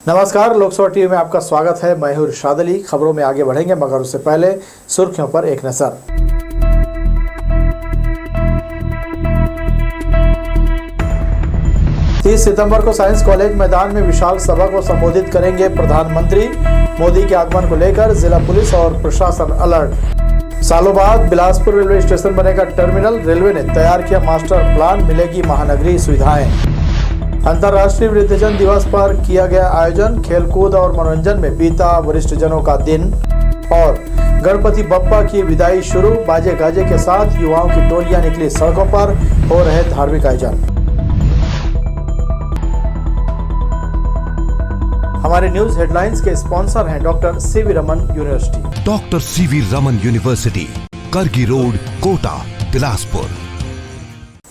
नमस्कार, लोकसभा टीवी में आपका स्वागत है। मैं हूं इरशाद अली। खबरों में आगे बढ़ेंगे मगर उससे पहले सुर्खियों पर एक नजर। 30 सितंबर को साइंस कॉलेज मैदान में विशाल सभा को संबोधित करेंगे प्रधानमंत्री। मोदी के आगमन को लेकर जिला पुलिस और प्रशासन अलर्ट। सालों बाद बिलासपुर रेलवे स्टेशन बनेगा टर्मिनल। रेलवे ने तैयार किया मास्टर प्लान, मिलेगी महानगरीय सुविधाएं। अंतर्राष्ट्रीय वृद्धजन दिवस पर किया गया आयोजन। खेलकूद और मनोरंजन में बीता वरिष्ठजनों का दिन। और गणपति बप्पा की विदाई शुरू। बाजे गाजे के साथ युवाओं की टोलियां निकली सड़कों पर, हो रहे धार्मिक आयोजन। हमारे न्यूज हेडलाइंस के स्पॉन्सर हैं doctor CV Raman university. Doctor CV Raman university, करगी रोड, कोटा, बिलासपुर।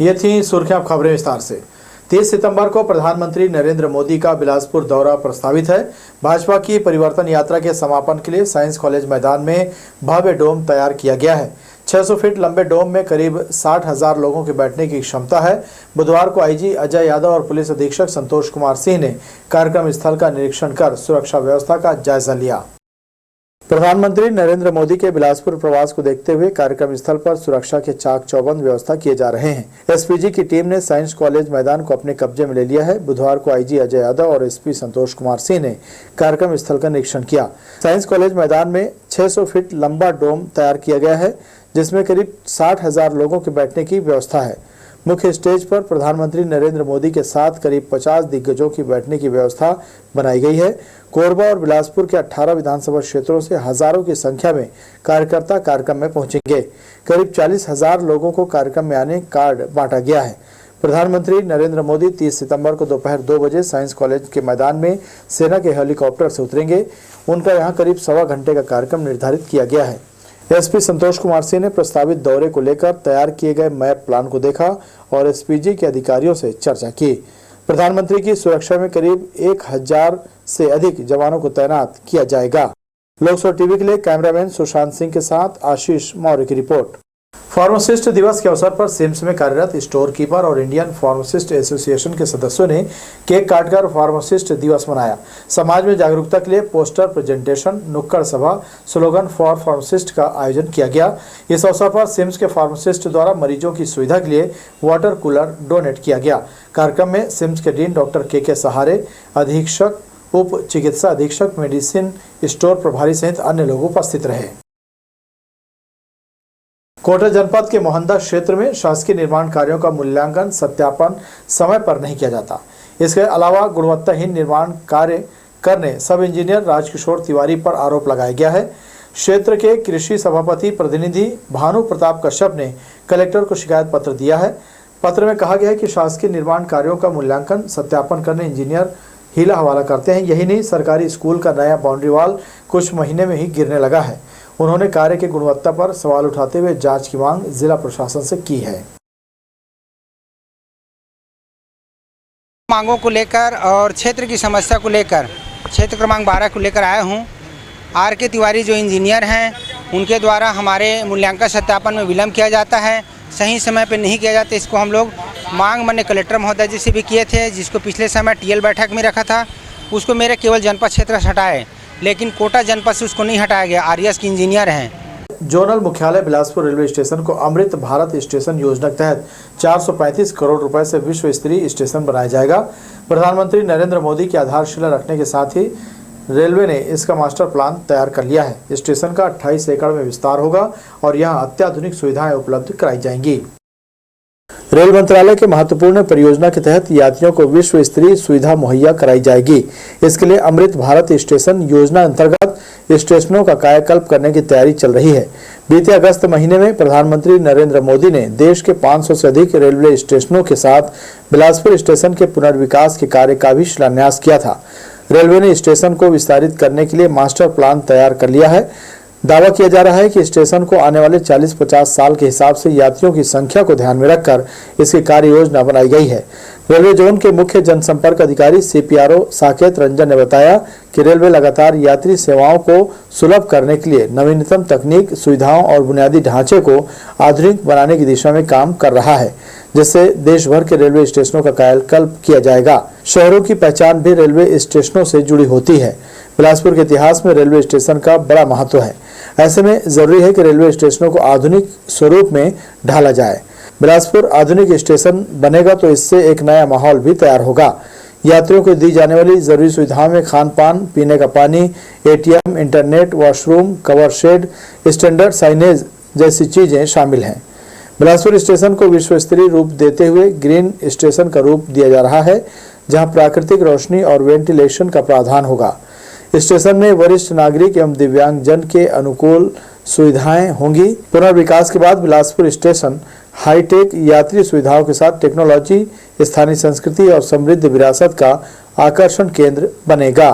ये थी सुर्खियां। खबरें विस्तार से। 30 सितंबर को प्रधानमंत्री नरेंद्र मोदी का बिलासपुर दौरा प्रस्तावित है। भाजपा की परिवर्तन यात्रा के समापन के लिए साइंस कॉलेज मैदान में भव्य डोम तैयार किया गया है। 600 फीट लंबे डोम में करीब 60,000 लोगों के बैठने की क्षमता है। बुधवार को आईजी अजय यादव और पुलिस अधीक्षक संतोष कुमार सिंह ने कार्यक्रम स्थल का निरीक्षण कर सुरक्षा व्यवस्था का जायजा लिया। प्रधानमंत्री नरेंद्र मोदी के बिलासपुर प्रवास को देखते हुए कार्यक्रम स्थल पर सुरक्षा के चाक चौबंद व्यवस्था किए जा रहे हैं। एसपीजी की टीम ने साइंस कॉलेज मैदान को अपने कब्जे में ले लिया है। बुधवार को आईजी अजय यादव और एसपी संतोष कुमार सिंह ने कार्यक्रम स्थल का निरीक्षण किया। साइंस कॉलेज मैदान में 600 फीट लंबा डोम तैयार किया गया है, जिसमें करीब 60,000 लोगों के बैठने की व्यवस्था है। मुख्य स्टेज पर प्रधानमंत्री नरेंद्र मोदी के साथ करीब 50 दिग्गजों की बैठने की व्यवस्था बनाई गई है। कोरबा और बिलासपुर के 18 विधानसभा क्षेत्रों से हजारों की संख्या में कार्यकर्ता कार्यक्रम में पहुंचेंगे। करीब 40,000 लोगों को कार्यक्रम में आने कार्ड बांटा गया है। प्रधानमंत्री नरेंद्र मोदी 30 सितंबर को दोपहर 2 बजे साइंस कॉलेज के मैदान में सेना के हेलीकॉप्टर से उतरेंगे। उनका यहाँ करीब सवा घंटे का कार्यक्रम निर्धारित किया गया है। एसपी संतोष कुमार सिंह ने प्रस्तावित दौरे को लेकर तैयार किए गए मैप प्लान को देखा और एसपीजी के अधिकारियों से चर्चा की। प्रधानमंत्री की सुरक्षा में करीब 1000 से अधिक जवानों को तैनात किया जाएगा। लोकसभा टीवी के लिए कैमरामैन सुशांत सिंह के साथ आशीष मौर्य की रिपोर्ट। फार्मासिस्ट दिवस के अवसर पर सिम्स में कार्यरत स्टोर कीपर और इंडियन फार्मासिस्ट एसोसिएशन के सदस्यों ने केक काटकर फार्मासिस्ट दिवस मनाया। समाज में जागरूकता के लिए पोस्टर प्रेजेंटेशन, नुक्कड़ सभा, स्लोगन फॉर फार्मासिस्ट का आयोजन किया गया। इस अवसर पर सिम्स के फार्मासिस्ट द्वारा मरीजों की सुविधा के लिए वाटर कूलर डोनेट किया गया। कार्यक्रम में सिम्स के डीन डॉक्टर के सहारे, अधीक्षक, उप चिकित्सा अधीक्षक, मेडिसिन स्टोर प्रभारी सहित अन्य लोग उपस्थित रहे। कोटा जनपद के मोहंदा क्षेत्र में शासकीय निर्माण कार्यों का मूल्यांकन सत्यापन समय पर नहीं किया जाता। इसके अलावा गुणवत्ताहीन निर्माण कार्य करने सब इंजीनियर राजकिशोर तिवारी पर आरोप लगाया गया है। क्षेत्र के कृषि सभापति प्रतिनिधि भानु प्रताप कश्यप ने कलेक्टर को शिकायत पत्र दिया है। पत्र में कहा गया है कि शासकीय निर्माण कार्यों का मूल्यांकन सत्यापन करने इंजीनियर हीला हवाला करते हैं। यही नहीं, सरकारी स्कूल का नया बाउंड्री वॉल कुछ महीने में ही गिरने लगा है। उन्होंने कार्य की गुणवत्ता पर सवाल उठाते हुए जांच की मांग जिला प्रशासन से की है। मांगों को लेकर और क्षेत्र की समस्या को लेकर क्षेत्र क्रमांक 12 को लेकर आया हूं। RK तिवारी जो इंजीनियर हैं, उनके द्वारा हमारे मूल्यांकन सत्यापन में विलम्ब किया जाता है, सही समय पर नहीं किया जाता। इसको हम लोग मांग माननीय कलेक्टर महोदय जी से भी किए थे, जिसको पिछले समय TL बैठक में रखा था। उसको मेरे केवल जनपद क्षेत्र से हटाए, लेकिन कोटा जनपद से उसको नहीं हटाया गया। RS के इंजीनियर हैं। जोनल मुख्यालय बिलासपुर रेलवे स्टेशन को अमृत भारत स्टेशन योजना के तहत 435 करोड़ रुपए से विश्व स्तरीय स्टेशन बनाया जाएगा। प्रधानमंत्री नरेंद्र मोदी की आधारशिला रखने के साथ ही रेलवे ने इसका मास्टर प्लान तैयार कर लिया है। स्टेशन का 28 एकड़ में विस्तार होगा और यहाँ अत्याधुनिक सुविधाएं उपलब्ध कराई जाएंगी। रेल मंत्रालय के महत्वपूर्ण परियोजना के तहत यात्रियों को विश्व स्तरीय सुविधा मुहैया कराई जाएगी। इसके लिए अमृत भारत स्टेशन योजना अंतर्गत स्टेशनों का कायाकल्प करने की तैयारी चल रही है। बीते अगस्त महीने में प्रधानमंत्री नरेंद्र मोदी ने देश के 500 से अधिक रेलवे स्टेशनों के साथ बिलासपुर स्टेशन के पुनर्विकास के कार्य का भी शिलान्यास किया था। रेलवे ने स्टेशन को विस्तारित करने के लिए मास्टर प्लान तैयार कर लिया है। दावा किया जा रहा है कि स्टेशन को आने वाले 40-50 साल के हिसाब से यात्रियों की संख्या को ध्यान में रखकर इसकी कार्य योजना बनाई गई है। रेलवे जोन के मुख्य जनसंपर्क अधिकारी CPRO साकेत रंजन ने बताया कि रेलवे लगातार यात्री सेवाओं को सुलभ करने के लिए नवीनतम तकनीक, सुविधाओं और बुनियादी ढांचे को आधुनिक बनाने की दिशा में काम कर रहा है। जिससे देश भर के रेलवे स्टेशनों का कायाकल्प किया जाएगा। शहरों की पहचान भी रेलवे स्टेशनों से जुड़ी होती है। बिलासपुर के इतिहास में रेलवे स्टेशन का बड़ा महत्व है। ऐसे में जरूरी है कि रेलवे स्टेशनों को आधुनिक स्वरूप में ढाला जाए। बिलासपुर आधुनिक स्टेशन बनेगा तो इससे एक नया माहौल भी तैयार होगा। यात्रियों को दी जाने वाली जरूरी सुविधाओं में खान पान, पीने का पानी, ATM, internet, washroom, cover shed, standard signage जैसी चीजें शामिल हैं। बिलासपुर स्टेशन को विश्व स्तरीय रूप देते हुए ग्रीन स्टेशन का रूप दिया जा रहा है, जहां प्राकृतिक रोशनी और वेंटिलेशन का प्रावधान होगा। स्टेशन में वरिष्ठ नागरिक एवं दिव्यांगजन के अनुकूल सुविधाएं होंगी। पुनर्विकास के बाद बिलासपुर स्टेशन हाईटेक यात्री सुविधाओं के साथ टेक्नोलॉजी, स्थानीय संस्कृति और समृद्ध विरासत का आकर्षण केंद्र बनेगा।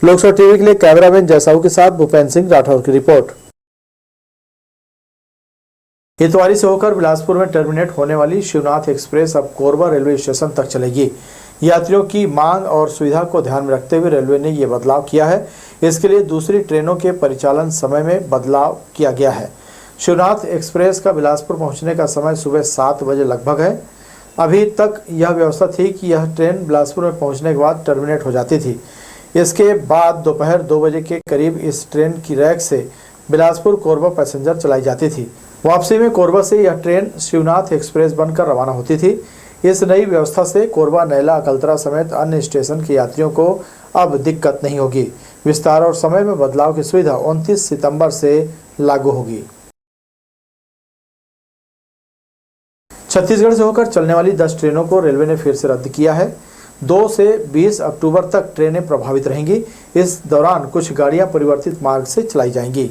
लोकसभा टीवी के लिए कैमरामैन जयसाहू के साथ भूपेंद्र सिंह राठौर की रिपोर्ट। इतवारी से होकर बिलासपुर में टर्मिनेट होने वाली शिवनाथ एक्सप्रेस अब कोरबा रेलवे स्टेशन तक चलेगी। यात्रियों की मांग और सुविधा को ध्यान में रखते हुए रेलवे ने यह बदलाव किया है। इसके लिए दूसरी ट्रेनों के परिचालन समय में बदलाव किया गया है। शिवनाथ एक्सप्रेस का बिलासपुर पहुंचने का समय सुबह 7 बजे लगभग है। अभी तक यह व्यवस्था थी कि यह ट्रेन बिलासपुर में पहुंचने के बाद टर्मिनेट हो जाती थी। इसके बाद दोपहर 2 बजे के करीब इस ट्रेन की रैक से बिलासपुर कोरबा पैसेंजर चलाई जाती थी। वापसी में कोरबा से यह ट्रेन शिवनाथ एक्सप्रेस बनकर रवाना होती थी। इस नई व्यवस्था से कोरबा, नैला, अकलतरा समेत अन्य स्टेशन के यात्रियों को अब दिक्कत नहीं होगी। विस्तार और समय में बदलाव की सुविधा 29 सितंबर से लागू होगी। छत्तीसगढ़ से होकर चलने वाली 10 ट्रेनों को रेलवे ने फिर से रद्द किया है। 2 से 20 अक्टूबर तक ट्रेनें प्रभावित रहेंगी। इस दौरान कुछ गाड़ियां परिवर्तित मार्ग से चलाई जाएंगी।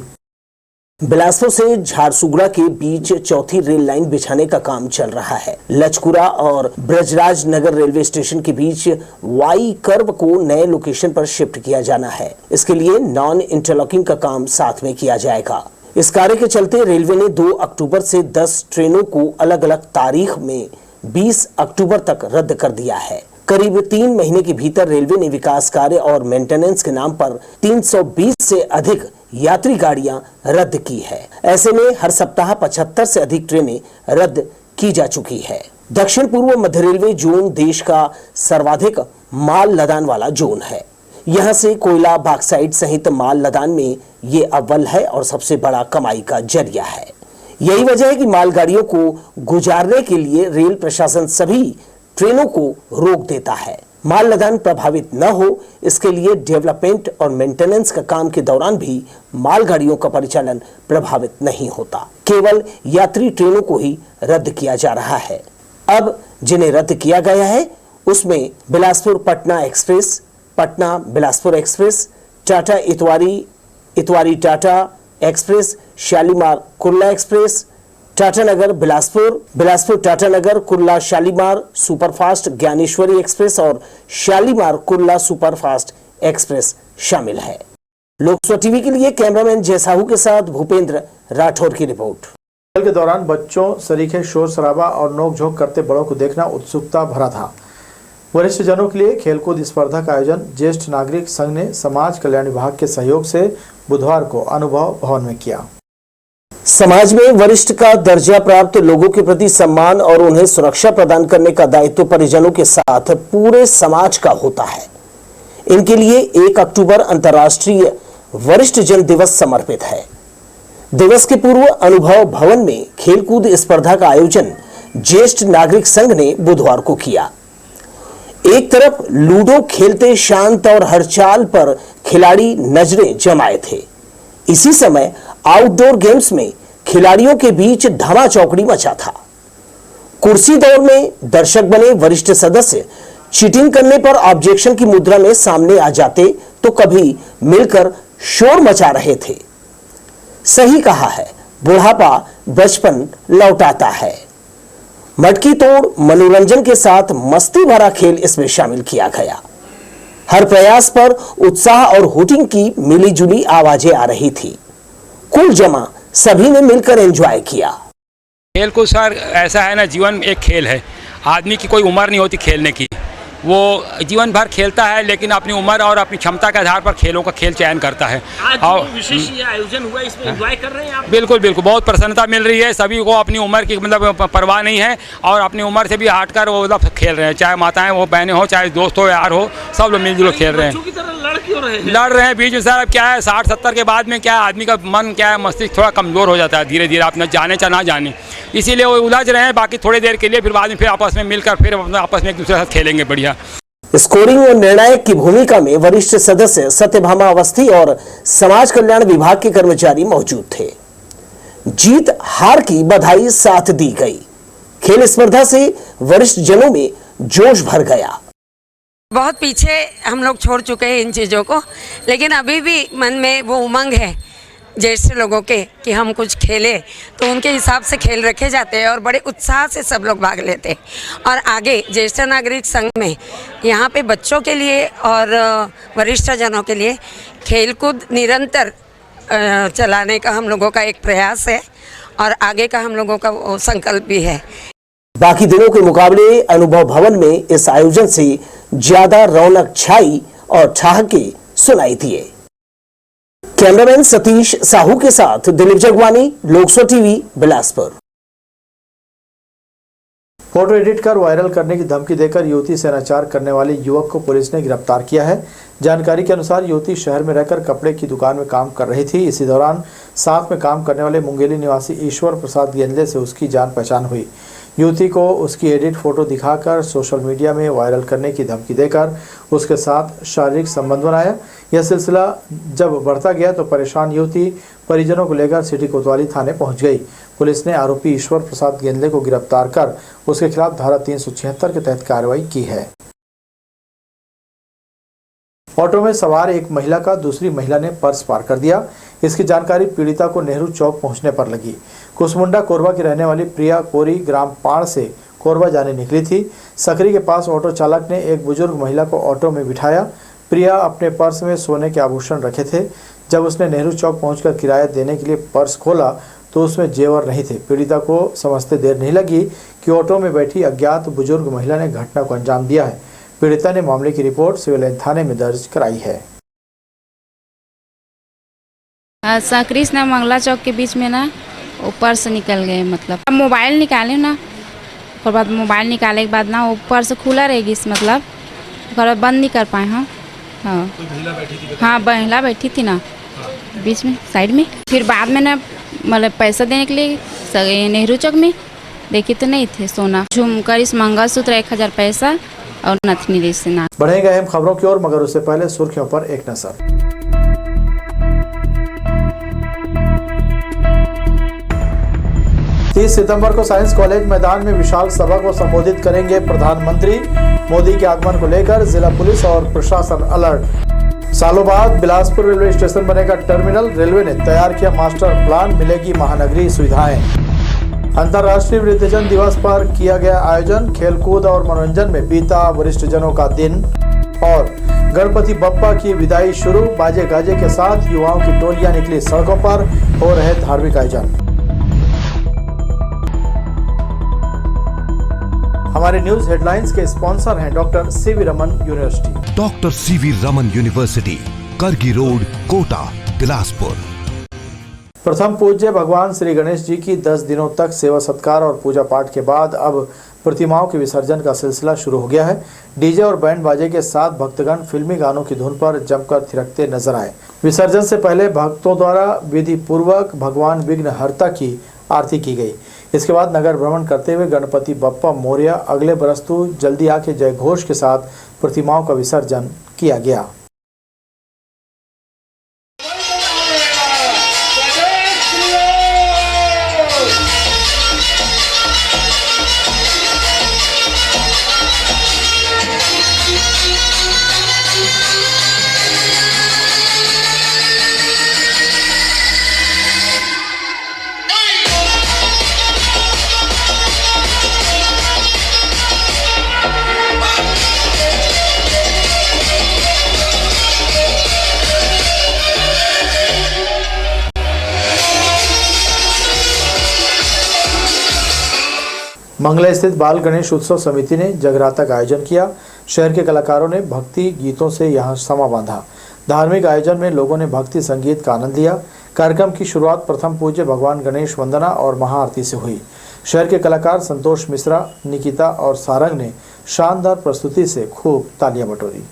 बिलासपुर से झारसुगड़ा के बीच चौथी रेल लाइन बिछाने का काम चल रहा है। लचकुरा और ब्रजराज नगर रेलवे स्टेशन के बीच वाई कर्व को नए लोकेशन पर शिफ्ट किया जाना है। इसके लिए नॉन इंटरलॉकिंग का काम साथ में किया जाएगा। इस कार्य के चलते रेलवे ने 2 अक्टूबर से 10 ट्रेनों को अलग अलग तारीख में 20 अक्टूबर तक रद्द कर दिया है। करीब 3 महीने के भीतर रेलवे ने विकास कार्य और मेंटेनेंस के नाम पर 320 से अधिक यात्री गाड़ियां रद्द की है। ऐसे में हर सप्ताह 75 से अधिक ट्रेनें रद्द की जा चुकी है। दक्षिण पूर्व मध्य रेलवे जोन देश का सर्वाधिक माल लदान वाला जोन है। यहां से कोयला, बॉक्साइट सहित माल लदान में ये अव्वल है और सबसे बड़ा कमाई का जरिया है। यही वजह है कि मालगाड़ियों को गुजारने के लिए रेल प्रशासन सभी ट्रेनों को रोक देता है। माल लदान प्रभावित न हो, इसके लिए डेवलपमेंट और मेंटेनेंस का काम के दौरान भी मालगाड़ियों का परिचालन प्रभावित नहीं होता। केवल यात्री ट्रेनों को ही रद्द किया जा रहा है। अब जिन्हें रद्द किया गया है उसमें Bilaspur Patna express, Patna Bilaspur express, Tata Itwari Tata express, Shalimar Kurla express, Tatanagar Bilaspur Tatanagar Kurla Shalimar superfast Dnyaneshwari express और शालीमार कुर्ला सुपरफास्ट एक्सप्रेस शामिल है। लोकसभा टीवी के लिए कैमरामैन जयसाहू के साथ भूपेंद्र राठौर की रिपोर्ट। खेल के दौरान बच्चों सरीखे शोर शराबा और नोकझोंक करते बड़ों को देखना उत्सुकता भरा था। वरिष्ठ जनों के लिए खेलकूद स्पर्धा का आयोजन ज्येष्ठ नागरिक संघ ने समाज कल्याण विभाग के सहयोग से बुधवार को अनुभव भवन में किया। समाज में वरिष्ठ का दर्जा प्राप्त लोगों के प्रति सम्मान और उन्हें सुरक्षा प्रदान करने का दायित्व परिजनों के साथ पूरे समाज का होता है। इनके लिए 1 अक्टूबर अंतर्राष्ट्रीय वरिष्ठ जन दिवस समर्पित है। दिवस के पूर्व अनुभव भवन में खेलकूद स्पर्धा का आयोजन ज्येष्ठ नागरिक संघ ने बुधवार को किया। एक तरफ लूडो खेलते शांत और हर चाल पर खिलाड़ी नजरें जमाए थे। इसी समय आउटडोर गेम्स में खिलाड़ियों के बीच धमा चौकड़ी मचा था। कुर्सी दौड़ में दर्शक बने वरिष्ठ सदस्य चीटिंग करने पर ऑब्जेक्शन की मुद्रा में सामने आ जाते तो कभी मिलकर शोर मचा रहे थे। सही कहा है, बुढ़ापा बचपन लौटाता है। मटकी तोड़ मनोरंजन के साथ मस्ती भरा खेल इसमें शामिल किया गया। हर प्रयास पर उत्साह और हुटिंग की मिलीजुली आवाजें आ रही थी। कुल जमा सभी ने मिलकर एंजॉय किया। खेल को सर ऐसा है ना, जीवन एक खेल है। आदमी की कोई उम्र नहीं होती खेलने की। वो जीवन भर खेलता है, लेकिन अपनी उम्र और अपनी क्षमता के आधार पर खेलों का खेल चयन करता है। आज विशेष ये आयोजन हुआ, इसमें एंजॉय कर रहे हैं आप? बिल्कुल बिल्कुल, बहुत प्रसन्नता मिल रही है। सभी को अपनी उम्र की मतलब परवाह नहीं है और अपनी उम्र से भी हटकर वो मतलब खेल रहे हैं, चाहे माताएं हो, बहनें हो, चाहे दोस्त हो, यार हो, सब लोग मिलजुल खेल रहे हैं। बच्चों की तरह लड़ क्यों रहे हैं? लड़ रहे हैं बीच में सर। अब क्या है, 60-70 के बाद में क्या है, आदमी का मन क्या है, मस्तिष्क थोड़ा कमज़ोर हो जाता है धीरे धीरे, आप न जाने चाहे ना जाने, इसीलिए वो उलझ रहे हैं। बाकी थोड़ी देर के लिए फिर बाद में फिर आपस में मिलकर फिर आपस में एक दूसरे के साथ खेलेंगे बढ़िया। स्कोरिंग और निर्णायक की भूमिका में वरिष्ठ सदस्य सत्यभामा अवस्थी और समाज कल्याण विभाग के कर्मचारी मौजूद थे। जीत हार की बधाई साथ दी गई। खेल स्पर्धा से वरिष्ठ जनों में जोश भर गया। बहुत पीछे हम लोग छोड़ चुके हैं इन चीज़ों को, लेकिन अभी भी मन में वो उमंग है ज्येष्ठ लोगों के कि हम कुछ खेलें, तो उनके हिसाब से खेल रखे जाते हैं और बड़े उत्साह से सब लोग भाग लेते हैं। और आगे ज्येष्ठ नागरिक संघ में यहाँ पे बच्चों के लिए और वरिष्ठ जनों के लिए खेलकूद निरंतर चलाने का हम लोगों का एक प्रयास है और आगे का हम लोगों का वो संकल्प भी है। बाकी दिनों के मुकाबले अनुभव भवन में इस आयोजन से ज्यादा रौनक छाई और ठहाके सुनाई दिए। कैमरामैन सतीश साहू के साथ दिलीप जगवानी, लोकसो टीवी, बिलासपुर। फोटो एडिट कर वायरल करने की धमकी देकर युवती से अनाचार करने वाले युवक को पुलिस ने गिरफ्तार किया है। जानकारी के अनुसार युवती शहर में रहकर कपड़े की दुकान में काम कर रही थी। इसी दौरान साथ में काम करने वाले मुंगेली निवासी ईश्वर प्रसाद गेंदले से उसकी जान पहचान हुई। युवती को उसकी एडिट फोटो दिखाकर सोशल मीडिया में वायरल करने की धमकी देकर उसके साथ शारीरिक संबंध बनाया। यह सिलसिला जब बढ़ता गया तो परेशान युवती परिजनों को लेकर सिटी कोतवाली थाने पहुंच गई। पुलिस ने आरोपी ईश्वर प्रसाद गेंदले को गिरफ्तार कर उसके खिलाफ धारा 376 के तहत कार्रवाई की है। ऑटो में सवार एक महिला का दूसरी महिला ने पर्स पार कर दिया। इसकी जानकारी पीड़िता को नेहरू चौक पहुंचने पर लगी। कुसमुंडा कोरबा की रहने वाली प्रिया कोरी ग्राम पाण से कोरबा जाने निकली थी। सकरी के पास ऑटो चालक ने एक बुजुर्ग महिला को ऑटो में बिठाया। प्रिया अपने पर्स में सोने के आभूषण रखे थे। जब उसने नेहरू चौक पहुंचकर किराया देने के लिए पर्स खोला तो उसमें जेवर नहीं थे। पीड़िता को समझते देर नहीं लगी कि ऑटो में बैठी अज्ञात बुजुर्ग महिला ने घटना को अंजाम दिया है। पीड़िता ने मामले की रिपोर्ट सिविल लाइन थाने में दर्ज कराई है। सकरी से मंगला चौक के बीच में ना ऊपर से निकल गए, मतलब मोबाइल निकाले ना, और बाद मोबाइल निकाले के बाद ना ऊपर से खुला रहेगी, मतलब और बंद नहीं कर पाए। हाँ हाँ, महिला बैठी थी ना बीच में साइड में। फिर बाद में ना मतलब पैसा देने के लिए नेहरू चौक में देखी तो नहीं थे सोना, झुमकर, इस मंगलसूत्र 1000 पैसा और नथनी जैसे ना। बढ़ेंगे अहम खबरों की ओर, मगर उससे पहले सुर्खियों पर एक नजर। 30 सितंबर को साइंस कॉलेज मैदान में विशाल सभा को संबोधित करेंगे प्रधानमंत्री। मोदी के आगमन को लेकर जिला पुलिस और प्रशासन अलर्ट। सालों बाद बिलासपुर रेलवे स्टेशन बनेगा टर्मिनल। रेलवे ने तैयार किया मास्टर प्लान, मिलेगी महानगरीय सुविधाएं। अंतर्राष्ट्रीय वृद्धजन दिवस पर किया गया आयोजन। खेलकूद और मनोरंजन में बीता वरिष्ठ जनों का दिन। और गणपति बप्पा की विदाई शुरू। बाजे गाजे के साथ युवाओं की टोलियां निकली सड़कों पर, हो रहे धार्मिक आयोजन। हमारे न्यूज हेडलाइंस के स्पॉन्सर हैं doctor CV Raman university. Doctor CV Raman university, करगी रोड, कोटा, बिलासपुर। प्रथम पूज्य भगवान श्री गणेश जी की 10 दिनों तक सेवा सत्कार और पूजा पाठ के बाद अब प्रतिमाओं के विसर्जन का सिलसिला शुरू हो गया है। डीजे और बैंड बाजे के साथ भक्तगण फिल्मी गानों की धुन पर जमकर थिरकते नजर आए। विसर्जन से पहले भक्तों द्वारा विधि पूर्वक भगवान विघ्नहर्ता की आरती की गई। इसके बाद नगर भ्रमण करते हुए गणपति बप्पा मोरया अगले बरस तू जल्दी आके जय घोष के साथ प्रतिमाओं का विसर्जन किया गया। मंगला स्थित बाल गणेश उत्सव समिति ने जगराता का आयोजन किया। शहर के कलाकारों ने भक्ति गीतों से यहाँ समा बांधा। धार्मिक आयोजन में लोगों ने भक्ति संगीत का आनंद लिया। कार्यक्रम की शुरुआत प्रथम पूज्य भगवान गणेश वंदना और महाआरती से हुई। शहर के कलाकार संतोष मिश्रा, निकिता और सारंग ने शानदार प्रस्तुति से खूब तालियां बटोरी।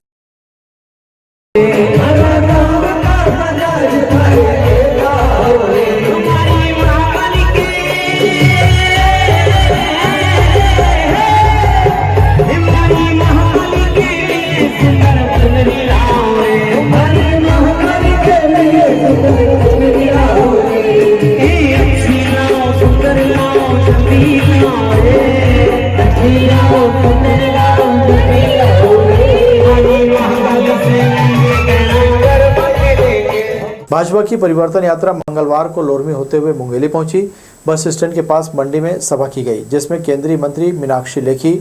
भाजपा की परिवर्तन यात्रा मंगलवार को लोरमी होते हुए मुंगेली पहुंची। बस स्टैंड के पास मंडी में सभा की गई, जिसमें केंद्रीय मंत्री मीनाक्षी लेखी,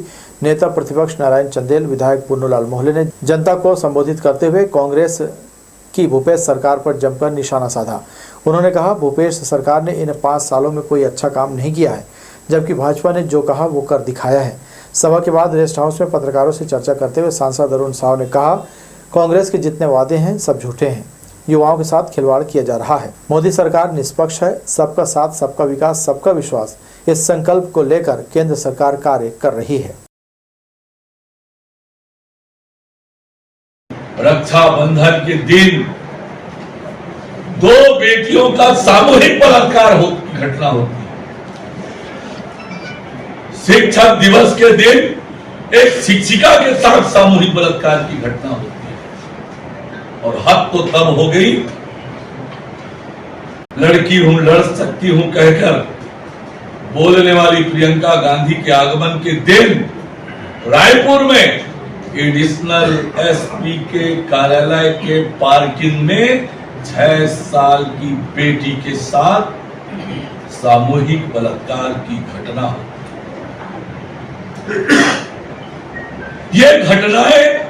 नेता प्रतिपक्ष नारायण चंदेल, विधायक पुन्नूलाल मोहले ने जनता को संबोधित करते हुए कांग्रेस की भूपेश सरकार पर जमकर निशाना साधा। उन्होंने कहा, भूपेश सरकार ने इन 5 सालों में कोई अच्छा काम नहीं किया है, जबकि भाजपा ने जो कहा वो कर दिखाया है। सभा के बाद रेस्ट हाउस में पत्रकारों से चर्चा करते हुए सांसद अरुण साव ने कहा, कांग्रेस के जितने वादे हैं सब झूठे हैं, युवाओं के साथ खिलवाड़ किया जा रहा है। मोदी सरकार निष्पक्ष है, सबका साथ, सबका विकास, सबका विश्वास, इस संकल्प को लेकर केंद्र सरकार कार्य कर रही है। रक्षाबंधन के दिन 2 बेटियों का सामूहिक बलात्कार घटना होती है। शिक्षक दिवस के दिन एक शिक्षिका के साथ सामूहिक बलात्कार की घटना होती है। और हद तो तब हो गई, लड़की हूं, लड़ सकती हूं कहकर बोलने वाली प्रियंका गांधी के आगमन के दिन रायपुर में एडिशनल एसपी के कार्यालय के पार्किंग में 6 साल की बेटी के साथ सामूहिक बलात्कार की घटना। ये घटनाएं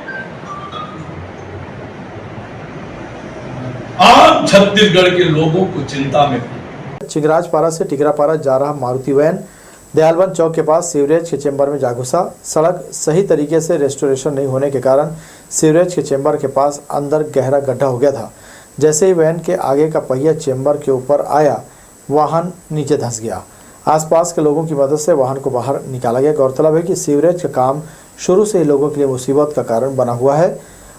आम छत्तीसगढ़ के लोगों को चिंता में। चिगराजपारा से टिकरापारा जा रहा मारुति वैन दयालबंद चौक के पास सीवरेज के चेंबर में जा घुसा। सड़क सही तरीके से रेस्टोरेशन नहीं होने के कारण सीवरेज के चेंबर के पास अंदर गहरा गड्ढा हो गया था। जैसे ही वैन के आगे का पहिया चेंबर के ऊपर आया, वाहन नीचे धंस गया। आसपास के लोगों की मदद से वाहन को बाहर निकाला गया। गौरतलब है कि सीवरेज का काम शुरू से ही लोगों के लिए मुसीबत का कारण बना हुआ है।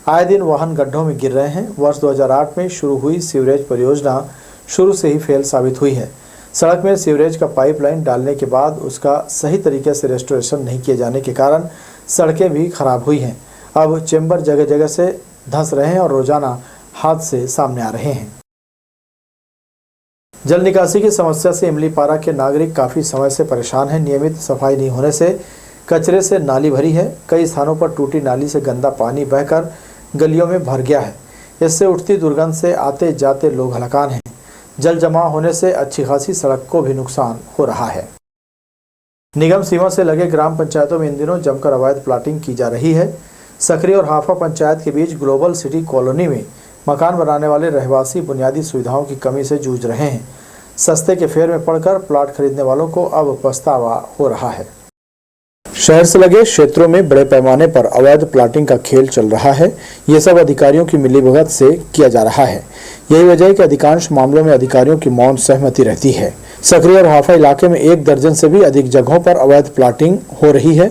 आए दिन वाहन गड्ढों में गिर रहे हैं। वर्ष 2008 में शुरू हुई सीवरेज परियोजना शुरू से ही फेल साबित हुई है। सड़क में सीवरेज का पाइपलाइन डालने के बाद उसका सही तरीके से रेस्टोरेशन नहीं किए जाने के कारण सड़कें भी खराब हुई हैं। अब चेंबर जगह जगह से धंस रहे हैं और रोजाना हादसे सामने आ रहे हैं। जल निकासी की समस्या से इमलीपारा के नागरिक काफ़ी समय से परेशान हैं। नियमित सफाई नहीं होने से कचरे से नाली भरी है। कई स्थानों पर टूटी नाली से गंदा पानी बहकर गलियों में भर गया है। इससे उठती दुर्गंध से आते जाते लोग हलाकान हैं। जल जमा होने से अच्छी खासी सड़क को भी नुकसान हो रहा है। निगम सीमा से लगे ग्राम पंचायतों में इन दिनों जमकर अवैध प्लाटिंग की जा रही है। सकरी और हाफा पंचायत के बीच ग्लोबल सिटी कॉलोनी में मकान बनाने वाले रहवासी बुनियादी सुविधाओं की कमी से जूझ रहे हैं। सस्ते के फेर में पड़कर प्लाट खरीदने वालों को अब पछतावा हो रहा है। शहर से लगे क्षेत्रों में बड़े पैमाने पर अवैध प्लाटिंग का खेल चल रहा है। ये सब अधिकारियों की मिलीभगत से किया जा रहा है। यही वजह है कि अधिकांश मामलों में अधिकारियों की मौन सहमति रहती है। सकरी और हाफा इलाके में 1 दर्जन से भी अधिक जगहों पर अवैध प्लाटिंग हो रही है।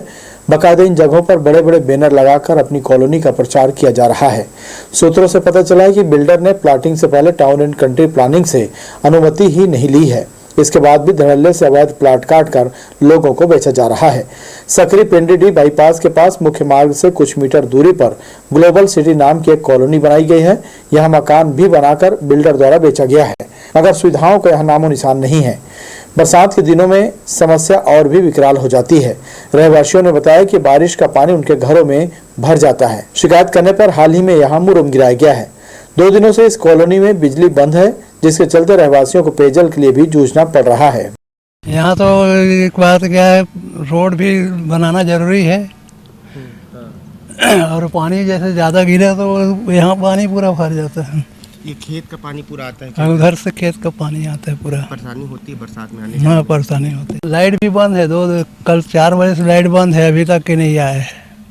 बाकायदा इन जगहों पर बड़े बड़े बैनर लगाकर अपनी कॉलोनी का प्रचार किया जा रहा है। सूत्रों से पता चला है कि बिल्डर ने प्लाटिंग से पहले टाउन एंड कंट्री प्लानिंग से अनुमति ही नहीं ली है। इसके बाद भी धड़ल्ले से अवैध प्लाट काटकर लोगों को बेचा जा रहा है। सकरी पिंडीडी बाईपास के पास मुख्य मार्ग से कुछ मीटर दूरी पर ग्लोबल सिटी नाम की एक कॉलोनी बनाई गई है। यहाँ मकान भी बनाकर बिल्डर द्वारा बेचा गया है, मगर सुविधाओं का यहाँ नामो निशान नहीं है। बरसात के दिनों में समस्या और भी विकराल हो जाती है। रहवासियों ने बताया कि बारिश का पानी उनके घरों में भर जाता है। शिकायत करने पर हाल ही में यहाँ मुरम गिराया गया है। 2 दिनों से इस कॉलोनी में बिजली बंद है, जिसके चलते रहवासियों को पेयजल के लिए भी जूझना पड़ रहा है। यहाँ तो एक बात क्या है, रोड भी बनाना जरूरी है और पानी जैसे ज़्यादा गिरा तो यहाँ पानी पूरा भर जाता है। ये खेत का पानी पूरा आता है? उधर से खेत का पानी आता है पूरा। परेशानी होती है बरसात में आने? हाँ, परेशानी होती है। लाइट भी बंद है। कल 4 बजे से लाइट बंद है, अभी तक के नहीं आया है।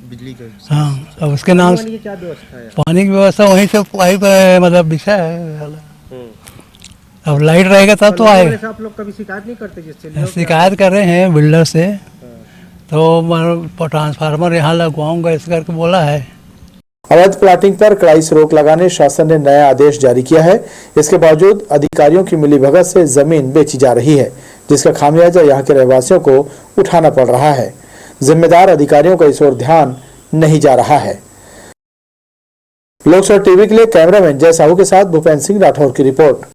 बिजली का। हाँ, अब उसके नाम पानी की क्या व्यवस्था है? पानी की व्यवस्था वहीं से पाइप मतलब बिछा है। अब लाइट रहेगा तब तो आएगा। आप लोग कभी शिकायत नहीं करते जिससे? शिकायत कर रहे हैं बिल्डर से, तो ट्रांसफार्मर यहाँ लगवाऊंगा इस करके बोला है। अवैध प्लाटिंग पर कड़ाई से रोक लगाने शासन ने नया आदेश जारी किया है। इसके बावजूद अधिकारियों की मिलीभगत से जमीन बेची जा रही है, जिसका खामियाजा यहाँ के रहवासियों को उठाना पड़ रहा है। जिम्मेदार अधिकारियों का इस ओर ध्यान नहीं जा रहा है। लोकसभा टीवी के लिए कैमरामैन जय साहू के साथ भूपेंद्र सिंह राठौर की रिपोर्ट।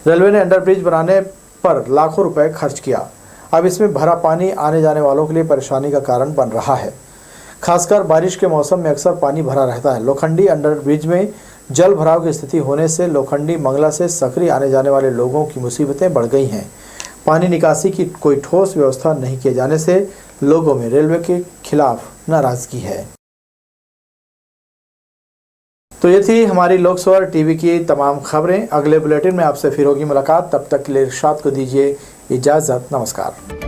रेलवे ने अंडरब्रिज बनाने पर लाखों रुपए खर्च किया। अब इसमें भरा पानी आने जाने वालों के लिए परेशानी का कारण बन रहा है। खासकर बारिश के मौसम में अक्सर पानी भरा रहता है। लोखंडी अंडरब्रिज में जल भराव की स्थिति होने से लोखंडी मंगला से सकरी आने जाने वाले लोगों की मुसीबतें बढ़ गई हैं। पानी निकासी की कोई ठोस व्यवस्था नहीं किए जाने से लोगों में रेलवे के खिलाफ नाराजगी है। तो ये थी हमारी लोकसभा टीवी की तमाम खबरें। अगले बुलेटिन में आपसे फिर होगी मुलाकात। तब तक के लिए इरशाद को दीजिए इजाजत। नमस्कार।